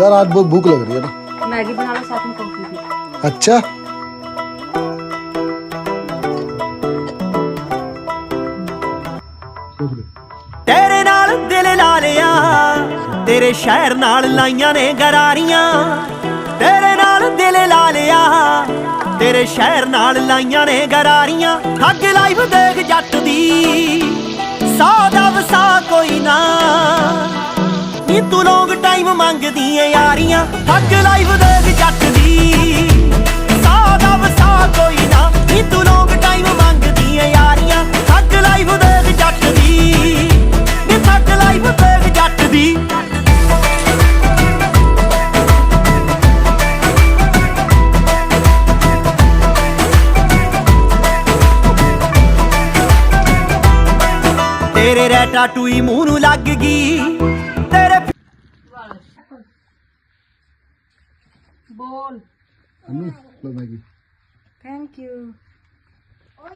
यार आज बहुत भूख लग रही है ना। मैगी बना लो साथ में कॉफी भी। अच्छा तेरे नाल दिल ला लिया, तेरे शहर नाल लाइयां ने गरारियां। तेरे नाल दिल ला लिया, तेरे शहर नाल लाइयां ने गरारियां। ठग लाइव देख जट दी, 100 दा वसा कोई ना। नी तू लॉन्ग टाइम मंगदी है यारियां। ठग लाइव देख जट दी, 100 दा वसा कोई ना। नी तू लॉन्ग टाइम मंगदी है यारियां। ठग लाइव देख जट दी, नी ठग लाइव देख जट दी। तेरे रैटा टूई मूंह नूं लग गई, तेरे बोल अनु लो मैगी। Thank you.